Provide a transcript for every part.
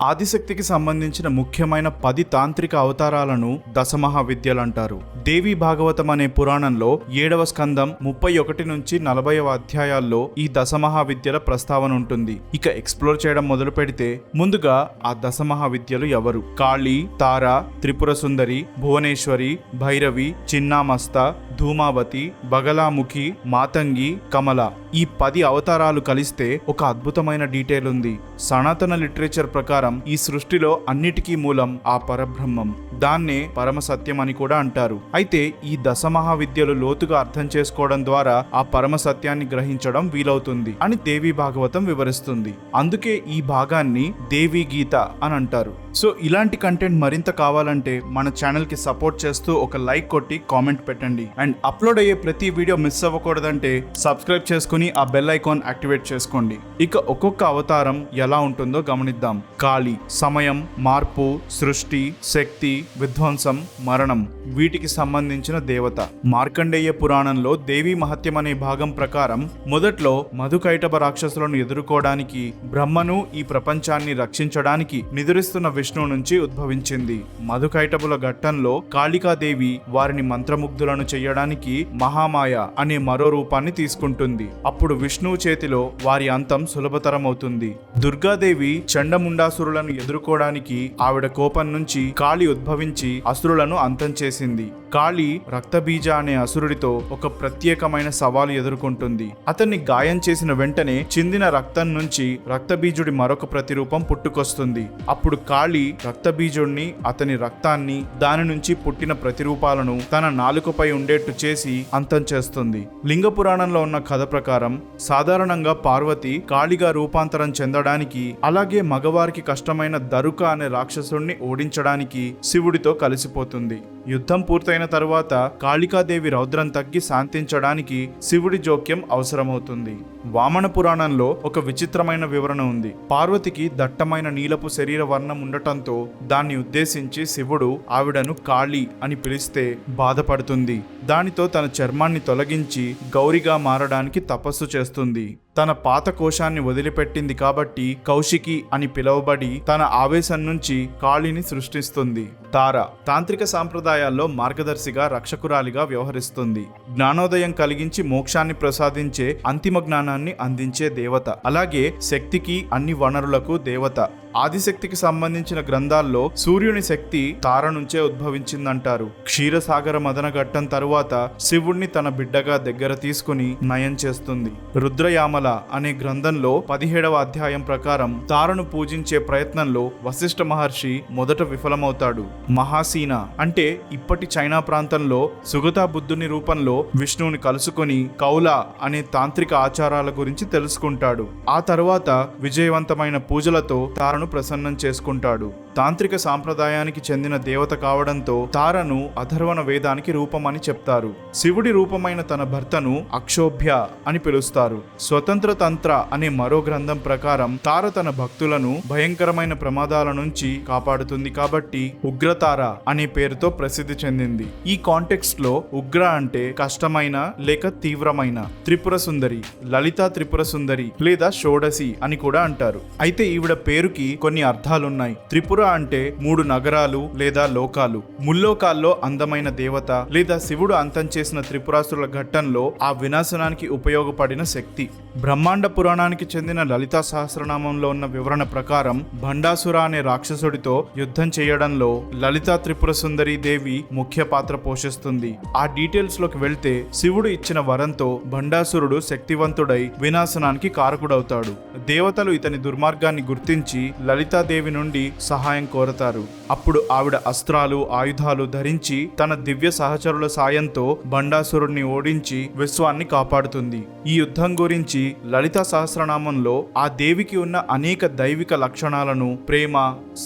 ఆదిశక్తికి సంబంధించిన ముఖ్యమైన 10 తాంత్రిక అవతారాలను దశమహావిద్యలంటారు. దేవి భాగవతం అనే పురాణంలో 7వ స్కందం 31 నుంచి 40వ అధ్యాయాల్లో ఈ దశమహావిద్యల ప్రస్తావన ఉంటుంది. ఇక ఎక్స్ప్లోర్ చేయడం మొదలు పెడితే ముందుగా ఆ దశమహావిద్యలు ఎవరు? కాళీ, తార, త్రిపుర సుందరి, భువనేశ్వరి, భైరవి, చిన్నామస్త, ధూమావతి, బగలాముఖి, మాతంగి, కమల. ఈ 10 అవతారాలు కలిస్తే ఒక అద్భుతమైన డీటెయిల్ ఉంది. సనాతన లిటరేచర్ ప్రకారం ఈ సృష్టిలో అన్నిటికీ మూలం ఆ పరబ్రహ్మం. దాన్నే పరమ సత్యం అని కూడా అంటారు. అయితే ఈ దశమహావిద్యలు లోతుగా అర్థం చేసుకోవడం ద్వారా ఆ పరమ సత్యాన్ని గ్రహించడం వీలవుతుంది అని దేవి భాగవతం వివరిస్తుంది. అందుకే ఈ భాగాన్ని దేవి గీత అని అంటారు. సో ఇలాంటి కంటెంట్ మరింత కావాలంటే మన ఛానల్ కి సపోర్ట్ చేస్తూ ఒక లైక్ కొట్టి కామెంట్ పెట్టండి. అండ్ అప్లోడ్ అయ్యే ప్రతి వీడియో మిస్ అవ్వకూడదంటే సబ్స్క్రైబ్ చేసుకుని ఆ బెల్ ఐకాన్ యాక్టివేట్ చేసుకోండి. ఇక ఒక్కొక్క అవతారం ఎలా ఉంటుందో గమనిద్దాం. కాళీ సమయం, మార్పు, సృష్టి, శక్తి, విధ్వంసం, మరణం వీటికి సంబంధించిన దేవత. మార్కండేయ పురాణంలో దేవి మహత్యం అనే భాగం ప్రకారం మొదట్లో మధుకైటభ రాక్షసులను ఎదుర్కోవడానికి బ్రహ్మను ఈ ప్రపంచాన్ని రక్షించడానికి నిదురిస్తున్న విష్ణు నుంచి ఉద్భవించింది. మధుకైటభుల ఘట్టంలో కాళికాదేవి వారిని మంత్రముగ్ధులను చెయ్యడానికి మహామాయ అనే మరో రూపాన్ని తీసుకుంటుంది. అప్పుడు విష్ణువు చేతిలో వారి అంతం సులభతరమవుతుంది. దుర్గాదేవి చండముండాసురులను ఎదుర్కోవడానికి ఆవిడ కోపం నుంచి కాళి ఉద్భవించి అసురులను అంతం చేసింది. కాళి రక్తబీజ అనే అసురుడితో ఒక ప్రత్యేకమైన సవాలు ఎదుర్కొంటుంది. అతన్ని గాయం చేసిన వెంటనే చిందిన రక్తం నుంచి రక్తబీజుడి మరొక ప్రతిరూపం పుట్టుకొస్తుంది. అప్పుడు కాళి రక్తబీజుడిని, అతని రక్తాన్ని, దాని నుంచి పుట్టిన ప్రతిరూపాలను తన నాలుకపై ఉండేట్టు చేసి అంతం చేస్తుంది. లింగ పురాణంలో ఉన్న కథ ప్రకారం సాధారణంగా పార్వతి కాళిగా రూపాంతరం చెందడానికి, అలాగే మగవారికి కష్టమైన దరుక అనే రాక్షసుడిని ఓడించడానికి శివుడితో కలిసిపోతుంది. యుద్ధం పూర్తయిన తరువాత కాళికాదేవి రౌద్రం తగ్గి శాంతించడానికి శివుడి జోక్యం అవసరమవుతుంది. వామన పురాణంలో ఒక విచిత్రమైన వివరణ ఉంది. పార్వతికి దట్టమైన నీలపు శరీర వర్ణం ఉండటంతో దాన్ని ఉద్దేశించి శివుడు ఆవిడను కాళి అని పిలిస్తే బాధపడుతుంది. దానితో తన చర్మాన్ని తొలగించి గౌరిగా మారడానికి తపస్సు చేస్తుంది. తన పాత కోశాన్ని వదిలిపెట్టింది కాబట్టి కౌశికి అని పిలువబడి తన ఆవేశం నుంచి కాళిని సృష్టిస్తుంది. తార తాంత్రిక సాంప్రదాయాల్లో మార్గదర్శిగా, రక్షకురాలిగా వ్యవహరిస్తుంది. జ్ఞానోదయం కలిగించి మోక్షాన్ని ప్రసాదించే అంతిమ జ్ఞానాన్ని అందించే దేవత. అలాగే శక్తికి, అన్ని వనరులకు దేవత. ఆదిశక్తికి సంబంధించిన గ్రంథాల్లో సూర్యుని శక్తి తార నుంచే ఉద్భవించిందంటారు. క్షీరసాగర మదన ఘట్టం తరువాత శివుణ్ణి తన బిడ్డగా దగ్గర తీసుకుని నయం చేస్తుంది. రుద్రయామల అనే గ్రంథంలో 17వ అధ్యాయం ప్రకారం తారను పూజించే ప్రయత్నంలో వశిష్ఠ మహర్షి మొదట విఫలమవుతాడు. మహాసీన అంటే ఇప్పటి చైనా ప్రాంతంలో సుగతా బుద్ధుని రూపంలో విష్ణువుని కలుసుకొని కౌల అనే తాంత్రిక ఆచారాల గురించి తెలుసుకుంటాడు. ఆ తర్వాత విజయవంతమైన పూజలతో తారను ప్రసన్నం చేసుకుంటాడు. తాంత్రిక సాంప్రదాయానికి చెందిన దేవత కావడంతో తారను అథర్వణ వేదానికి రూపమని చెప్తారు. శివుడి రూపమైన తన భర్తను అక్షోభ్య అని పిలుస్తారు. స్వతంత్ర తంత్ర అనే మరో గ్రంథం ప్రకారం తార తన భక్తులను భయంకరమైన ప్రమాదాల నుంచి కాపాడుతుంది కాబట్టి ఉగ్రతార అనే పేరుతో ప్రసిద్ధి చెందింది. ఈ కాంటెక్స్ట్ లో ఉగ్ర అంటే కష్టమైన లేక తీవ్రమైన. త్రిపుర సుందరి, లలితా త్రిపుర సుందరి లేదా షోడసి అని కూడా అంటారు. అయితే ఈవిడ పేరుకి కొన్ని అర్థాలున్నాయి. త్రిపుర అంటే 3 నగరాలు లేదా లోకాలు. ముల్లోకాల్లో అందమైన దేవత లేదా శివుడు అంతం చేసిన త్రిపురాసురుల ఘట్టంలో ఆ వినాశనానికి ఉపయోగపడిన శక్తి. బ్రహ్మాండ పురాణానికి చెందిన లలితా సహస్రనామంలో ఉన్న వివరణ ప్రకారం భండాసుర అనే రాక్షసుడితో యుద్ధం చేయడంలో లలితా త్రిపుర సుందరి దేవి ముఖ్య పాత్ర పోషిస్తుంది. ఆ డీటెయిల్స్ లోకి వెళ్తే శివుడు ఇచ్చిన వరంతో భండాసురుడు శక్తివంతుడై వినాశనానికి కారకుడవుతాడు. దేవతలు ఇతని దుర్మార్గాన్ని గుర్తించి లలితాదేవి నుండి సహాయం కోరతారు. అప్పుడు ఆవిడ అస్త్రాలు, ఆయుధాలు ధరించి తన దివ్య సహచరుల సాయంతో భండాసురుడిని ఓడించి విశ్వాన్ని కాపాడుతుంది. ఈ యుద్ధం గురించి లలితా సహస్రనామంలో ఆ దేవికి ఉన్న అనేక దైవిక లక్షణాలను ప్రేమ,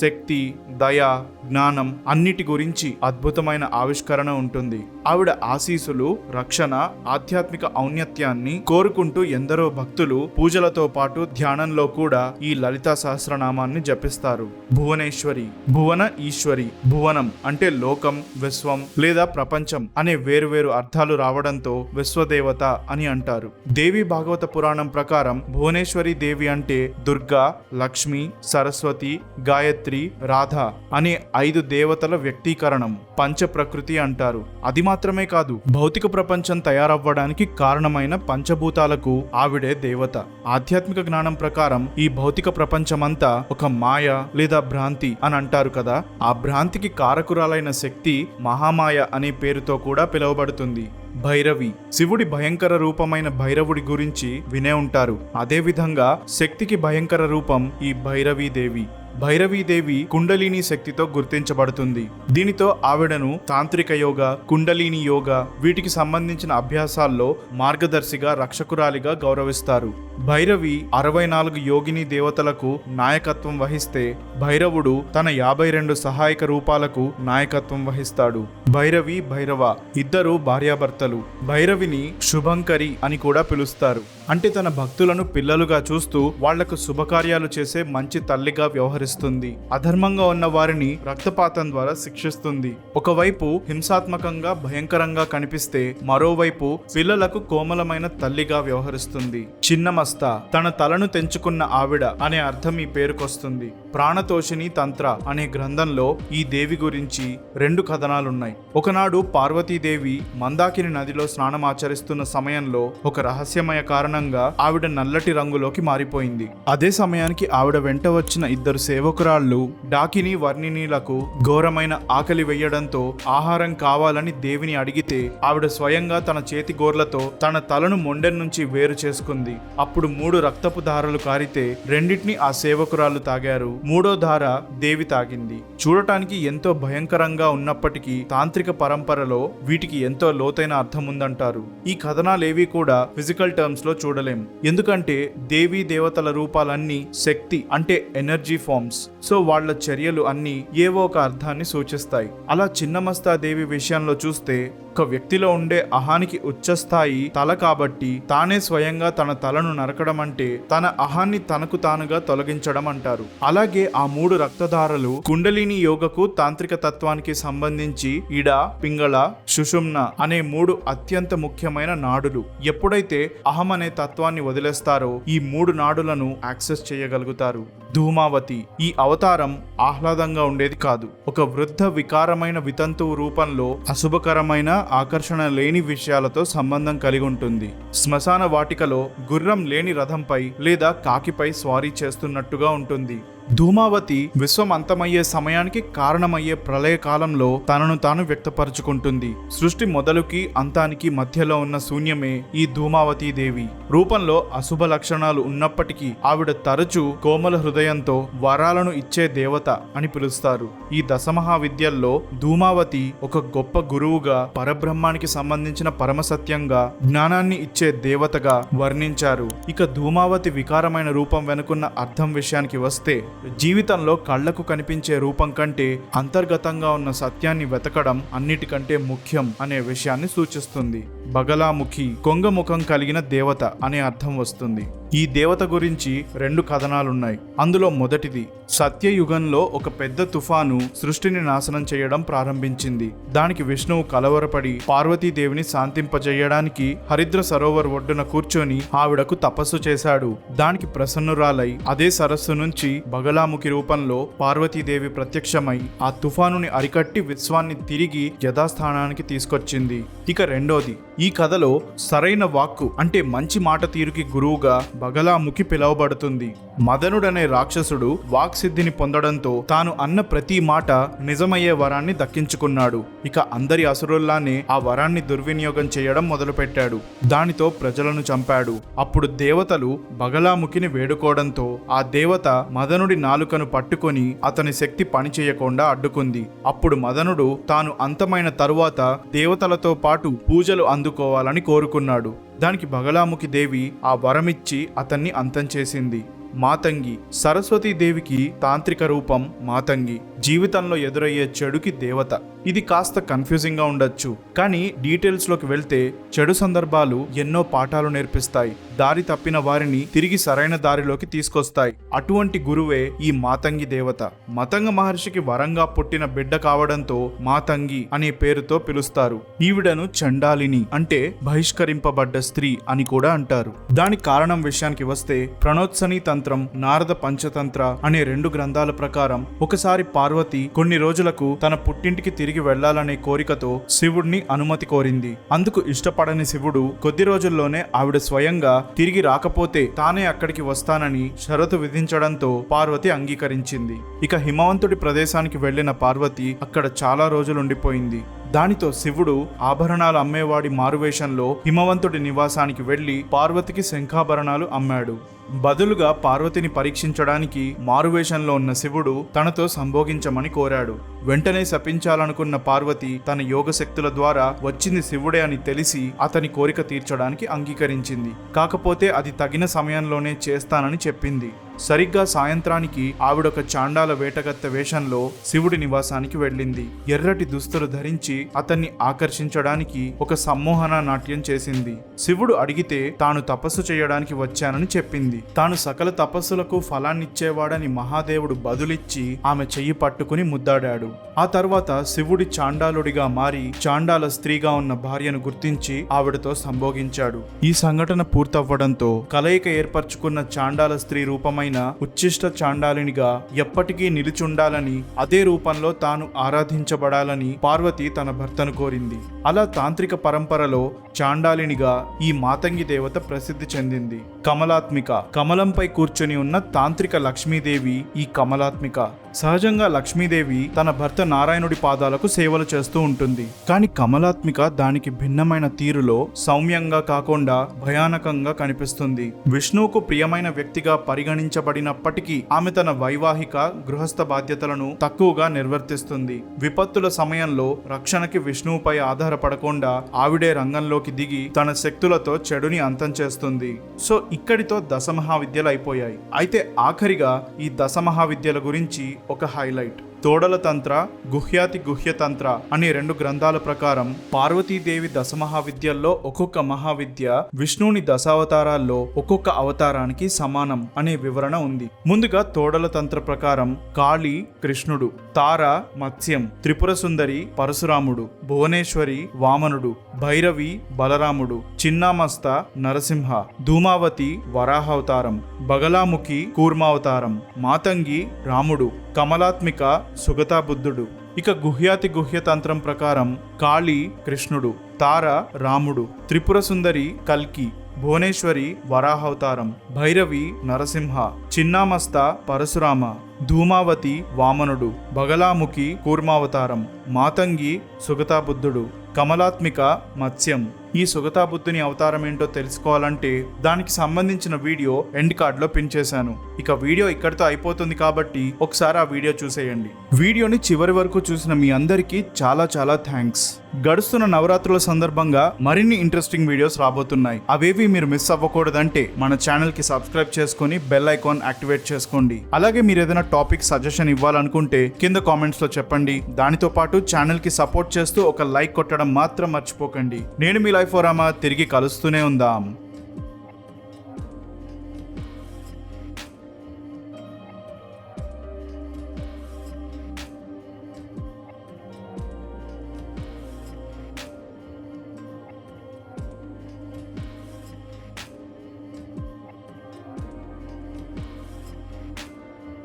శక్తి, దయ, జ్ఞానం అన్నిటి గురించి అద్భుతమైన ఆవిష్కరణ ఉంటుంది. ఆవిడ ఆశీస్సులు, రక్షణ, ఆధ్యాత్మిక ఔన్నత్యాన్ని కోరుకుంటూ ఎందరో భక్తులు పూజలతో పాటు ధ్యానంలో కూడా ఈ లలితా సహస్రనామాన్ని జపిస్తారు. భువనేశ్వరి, భువన ఈశ్వరి. భువనం అంటే లోకం, విశ్వం లేదా ప్రపంచం అనే వేరువేరు అర్థాలు రావడంతో విశ్వదేవత అని అంటారు. దేవి భాగవత పురాణం ప్రకారం భువనేశ్వరి దేవి అంటే దుర్గా, లక్ష్మి, సరస్వతి, గాయత్రి, రాధ అనే 5 దేవతల వ్యక్తీకరణం. పంచ ప్రకృతి అంటారు. అది మాత్రమే కాదు, భౌతిక ప్రపంచం తయారవ్వడానికి కారణమైన పంచభూతాలకు ఆవిడే దేవత. ఆధ్యాత్మిక జ్ఞానం ప్రకారం ఈ భౌతిక ప్రపంచమంతా ఒక మాయ లేదా భ్రాంతి అని అంటారు కదా. ఆ భ్రాంతికి కారకురాలైన శక్తి మహామాయ అనే పేరుతో కూడా పిలువబడుతుంది. భైరవి, శివుడి భయంకర రూపమైన భైరవుడి గురించి వినే ఉంటారు. అదే విధంగా శక్తికి భయంకర రూపం ఈ భైరవీదేవి. భైరవీదేవి కుండలిని శక్తితో గుర్తించబడుతుంది. దీనితో ఆవిడను తాంత్రిక యోగ, కుండలిని యోగ వీటికి సంబంధించిన అభ్యాసాల్లో మార్గదర్శిగా, రక్షకురాలిగా గౌరవిస్తారు. భైరవి 64 యోగిని దేవతలకు నాయకత్వం వహిస్తే భైరవుడు తన 52 సహాయక రూపాలకు నాయకత్వం వహిస్తాడు. భైరవి, భైరవ ఇద్దరు భార్యాభర్తలు. భైరవిని శుభంకరి అని కూడా పిలుస్తారు. అంటే తన భక్తులను పిల్లలుగా చూస్తూ వాళ్లకు శుభకార్యాలు చేసే మంచి తల్లిగా వ్యవహరిస్తుంది. అధర్మంగా ఉన్న వారిని రక్తపాతం ద్వారా శిక్షిస్తుంది. ఒకవైపు హింసాత్మకంగా, భయంకరంగా కనిపిస్తే మరోవైపు పిల్లలకు కోమలమైన తల్లిగా వ్యవహరిస్తుంది. చిన్నమస్త, తన తలను తెంచుకున్న ఆవిడ అనే అర్థం ఈ పేరుకొస్తుంది. ప్రాణతోషిని తంత్ర అనే గ్రంథంలో ఈ దేవి గురించి 2 కథనాలున్నాయి. ఒకనాడు పార్వతీదేవి మందాకిని నదిలో స్నానమాచరిస్తున్న సమయంలో ఒక రహస్యమయ కారణంగా ఆవిడ నల్లటి రంగులోకి మారిపోయింది. అదే సమయానికి ఆవిడ వెంట వచ్చిన 2 సేవకురాళ్లు డాకిని, వర్ణినిలకు ఘోరమైన ఆకలి వెయ్యడంతో ఆహారం కావాలని దేవిని అడిగితే ఆవిడ స్వయంగా తన చేతి గోర్లతో తన తలను మొండెం నుంచి వేరు చేసుకుంది. అప్పుడు 3 రక్తపు ధారలు కారితే 2 ఆ సేవకురాలు తాగారు. 3వ ధార దేవి తాగింది. చూడటానికి ఎంతో భయంకరంగా ఉన్నప్పటికీ తాంత్రిక పరంపరలో వీటికి ఎంతో లోతైన అర్థం ఉందంటారు. ఈ కథనాలేవి కూడా ఫిజికల్ టర్మ్స్ లో చూడలేం. ఎందుకంటే దేవీ దేవతల రూపాలన్నీ శక్తి అంటే ఎనర్జీ ఫార్మ్స్. సో వాళ్ల చర్యలు అన్నీ ఏవో ఒక అర్థాన్ని సూచిస్తాయి. అలా చిన్నమస్తా దేవి విషయంలో చూస్తే ఒక వ్యక్తిలో ఉండే అహానికి ఉచ్చస్థాయి తల కాబట్టి తానే స్వయంగా తన తలను నరకడం అంటే తన అహాన్ని తనకు తానుగా తొలగించడం అంటారు. అలాగే ఆ 3 రక్తధారలు కుండలిని యోగకు, తాంత్రిక తత్వానికి సంబంధించి ఇడ, పింగళ, సుషుమ్న అనే 3 అత్యంత ముఖ్యమైన నాడులు. ఎప్పుడైతే అహం అనే తత్వాన్ని వదిలేస్తారో ఈ 3 నాడులను యాక్సెస్ చేయగలుగుతారు. ధూమావతి ఈ అవతారం ఆహ్లాదంగా ఉండేది కాదు. ఒక వృద్ధ వికారమైన వితంతువు రూపంలో అశుభకరమైన, ఆకర్షణ లేని విషయాలతో సంబంధం కలిగి ఉంటుంది. శ్మశాన వాటికలో గుర్రం లేని రథంపై లేదా కాకిపై స్వారీ చేస్తున్నట్టుగా ఉంటుంది. ధూమావతి విశ్వం అంతమయ్యే సమయానికి కారణమయ్యే ప్రళయ కాలంలో తనను తాను వ్యక్తపరుచుకుంటుంది. సృష్టి మొదలుకి అంతానికి మధ్యలో ఉన్న శూన్యమే ఈ ధూమావతీ దేవి. రూపంలో అశుభ లక్షణాలు ఉన్నప్పటికీ ఆవిడ తరచూ కోమల హృదయంతో వరాలను ఇచ్చే దేవత అని పిలుస్తారు. ఈ దశమహావిద్యల్లో ధూమావతి ఒక గొప్ప గురువుగా, పరబ్రహ్మానికి సంబంధించిన పరమసత్యంగా, జ్ఞానాన్ని ఇచ్చే దేవతగా వర్ణించారు. ఇక ధూమావతి వికారమైన రూపం వెనుకున్న అర్థం విషయానికి వస్తే జీవితంలో కళ్లకు కనిపించే రూపం కంటే అంతర్గతంగా ఉన్న సత్యాన్ని వెతకడం అన్నిటికంటే ముఖ్యం అనే విషయాన్ని సూచిస్తుంది. బగలాముఖి, కొంగముఖం కలిగిన దేవత అనే అర్థం వస్తుంది. ఈ దేవత గురించి 2 కథనాలున్నాయి. అందులో మొదటిది, సత్యయుగంలో ఒక పెద్ద తుఫాను సృష్టిని నాశనం చేయడం ప్రారంభించింది. దానికి విష్ణువు కలవరపడి పార్వతీదేవిని శాంతింపజేయడానికి హరిద్ర సరోవర్ ఒడ్డున కూర్చొని ఆవిడకు తపస్సు చేశాడు. దానికి ప్రసన్నురాలై అదే సరస్సు నుంచి బగలాముఖి రూపంలో పార్వతీదేవి ప్రత్యక్షమై ఆ తుఫానుని అరికట్టి విశ్వాన్ని తిరిగి యథాస్థానానికి తీసుకొచ్చింది. ఇక రెండోది, ఈ కథలో సరైన వాక్కు అంటే మంచి మాట తీరుకి గురువుగా బగలాముఖి పిలువబడుతుంది. మదనుడనే రాక్షసుడు వాక్సిద్ధిని పొందడంతో తాను అన్న ప్రతి మాట నిజమయ్యే వరాన్ని దక్కించుకున్నాడు. ఇక అందరి అసురుల్లానే ఆ వరాన్ని దుర్వినియోగం చేయడం మొదలుపెట్టాడు. దానితో ప్రజలను చంపాడు. అప్పుడు దేవతలు బగలాముఖిని వేడుకోవడంతో ఆ దేవత మదనుడి నాలుకను పట్టుకొని అతని శక్తి పనిచేయకుండా అడ్డుకుంది. అప్పుడు మదనుడు తాను అంతమైన తరువాత దేవతలతో పాటు పూజలు అందుకోవాలని కోరుకున్నాడు. దానికి బగలాముఖి దేవి ఆ వరమిచ్చి అతన్ని అంతం చేసింది. మాతంగి. సరస్వతీదేవికి తాంత్రిక రూపం మాతంగి. జీవితంలో ఎదురయ్యే చెడుకి దేవత. ఇది కాస్త కన్ఫ్యూజింగ్ గా ఉండొచ్చు, కానీ డీటెయిల్స్ లోకి వెళ్తే చెడు సందర్భాలు ఎన్నో పాఠాలు నేర్పిస్తాయి, దారి తప్పిన వారిని తిరిగి సరైన దారిలోకి తీసుకొస్తాయి. అటువంటి గురువే ఈ మాతంగి దేవత. మతంగ మహర్షికి వరంగా పుట్టిన బిడ్డ కావడంతో మాతంగి అనే పేరుతో పిలుస్తారు. ఈవిడను చండాలిని అంటే బహిష్కరింపబడ్డ స్త్రీ అని కూడా అంటారు. దానికి కారణం విషయానికి వస్తే ప్రణోత్సని తంత్రం, నారద పంచతంత్ర అనే 2 గ్రంథాల ప్రకారం ఒకసారి పార్వతి కొన్ని రోజులకు తన పుట్టింటికి తిరిగి వెళ్లాలనే కోరికతో శివుడిని అనుమతి కోరింది. అందుకు ఇష్టపడని శివుడు కొద్ది రోజుల్లోనే ఆవిడ స్వయంగా తిరిగి రాకపోతే తానే అక్కడికి వస్తానని షరతు విధించడంతో పార్వతి అంగీకరించింది. ఇక హిమవంతుడి ప్రదేశానికి వెళ్లిన పార్వతి అక్కడ చాలా రోజులుండిపోయింది. దానితో శివుడు ఆభరణాలు అమ్మేవాడి మారువేషంలో హిమవంతుడి నివాసానికి వెళ్లి పార్వతికి శంఖాభరణాలు అమ్మాడు. బదులుగా పార్వతిని పరీక్షించడానికి మారువేషంలో ఉన్న శివుడు తనతో సంభోగించమని కోరాడు. వెంటనే శపించాలనుకున్న పార్వతి తన యోగ శక్తుల ద్వారా వచ్చింది శివుడే అని తెలిసి అతని కోరిక తీర్చడానికి అంగీకరించింది. కాకపోతే అది తగిన సమయంలోనే చేస్తానని చెప్పింది. సరిగ్గా సాయంత్రానికి ఆవిడొక చాండాల వేటగత్తె వేషంలో శివుడి నివాసానికి వెళ్ళింది. ఎర్రటి దుస్తులు ధరించి అతన్ని ఆకర్షించడానికి ఒక సమ్మోహన నాట్యం చేసింది. శివుడు అడిగితే తాను తపస్సు చేయడానికి వచ్చానని చెప్పింది. తాను సకల తపస్సులకు ఫలాన్నిచ్చేవాడని మహాదేవుడు బదులిచ్చి ఆమె చెయ్యి పట్టుకుని ముద్దాడాడు. ఆ తర్వాత శివుడి చాండాలుడిగా మారి చాండాల స్త్రీగా ఉన్న భార్యను గుర్తించి ఆవిడతో సంభోగించాడు. ఈ సంఘటన పూర్తవ్వడంతో కలయిక ఏర్పరచుకున్న చాండాల స్త్రీ రూపమైన ఉచ్చిష్ట చాండాలినిగా ఎప్పటికీ నిలిచుండాలని, అదే రూపంలో తాను ఆరాధించబడాలని పార్వతి తన భర్తను కోరింది. అలా తాంత్రిక పరంపరలో చాండాలినిగా ఈ మాతంగి దేవత ప్రసిద్ధి చెందింది. కమలాత్మిక. కమలంపై కూర్చొని ఉన్న తాంత్రిక లక్ష్మీదేవి ఈ కమలాత్మిక. సహజంగా లక్ష్మీదేవి తన భర్త నారాయణుడి పాదాలకు సేవలు చేస్తూ ఉంటుంది. కానీ కమలాత్మిక దానికి భిన్నమైన తీరులో సౌమ్యంగా కాకుండా భయానకంగా కనిపిస్తుంది. విష్ణువుకు ప్రియమైన వ్యక్తిగా పరిగణించబడినప్పటికీ ఆమె తన వైవాహిక గృహస్థ బాధ్యతలను తక్కువగా నిర్వర్తిస్తుంది. విపత్తుల సమయంలో రక్షణకి విష్ణువుపై ఆధారపడకుండా ఆవిడే రంగంలోకి దిగి తన శక్తులతో చెడుని అంతం చేస్తుంది. సో ఇక్కడితో దశమహావిద్యలు అయిపోయాయి. అయితే ఆఖరిగా ఈ దశమహావిద్యల గురించి ఒక హైలైట్. తోడల తంత్ర, గుహ్యాతి గుహ్య తంత్ర అనే 2 గ్రంథాల ప్రకారం పార్వతీదేవి దశమహావిద్యల్లో ఒక్కొక్క మహావిద్య విష్ణువుని దశావతారాల్లో ఒక్కొక్క అవతారానికి సమానం అనే వివరణ ఉంది. ముందుగా తోడల తంత్ర ప్రకారం కాళీ కృష్ణుడు, తార మత్స్యం, త్రిపుర సుందరి పరశురాముడు, భువనేశ్వరి వామనుడు, భైరవి బలరాముడు, చిన్నామస్త నరసింహ, ధూమావతి వరాహావతారం, బగలాముఖి కూర్మావతారం, మాతంగి రాముడు, కమలాత్మిక సుగతా బుద్ధుడు. ఇక గుహ్యాతి గుహ్య తంత్రం ప్రకారం కాళీ కృష్ణుడు, తార రాముడు, త్రిపుర సుందరి కల్కి, భువనేశ్వరి వరాహావతారం, భైరవి నరసింహ, చిన్నామస్త పరశురామ, ధూమావతి వామనుడు, బగలాముఖి కూర్మావతారం, మాతంగి సుగతా బుద్ధుడు, కమలాత్మిక మత్స్యం. ఈ సుగతా బుద్ధుని అవతారం ఏంటో తెలుసుకోవాలంటే దానికి సంబంధించిన వీడియో ఎండ్ కార్డ్ లో పిన్ చేశాను. ఇక వీడియో ఇక్కడితో అయిపోతుంది కాబట్టి ఒకసారి ఆ వీడియో చూసేయండి. వీడియోని చివరి వరకు చూసిన మీ అందరికీ చాలా చాలా థ్యాంక్స్. గడుస్తున్న నవరాత్రుల సందర్భంగా మరిన్ని ఇంట్రెస్టింగ్ వీడియోస్ రాబోతున్నాయి. అవేవి మీరు మిస్ అవ్వకూడదంటే మన ఛానల్ కి సబ్స్క్రైబ్ చేసుకుని బెల్ ఐకాన్ యాక్టివేట్ చేసుకోండి. అలాగే మీరు ఏదైనా టాపిక్ సజెషన్ ఇవ్వాలనుకుంటే కింద కామెంట్స్ లో చెప్పండి. దానితో పాటు ఛానల్ కి సపోర్ట్ చేస్తూ ఒక లైక్ కొట్టడం మాత్రం మర్చిపోకండి. నేను మీ లైఫ్ ఓరామా, తిరిగి కలుస్తూనే ఉందాం.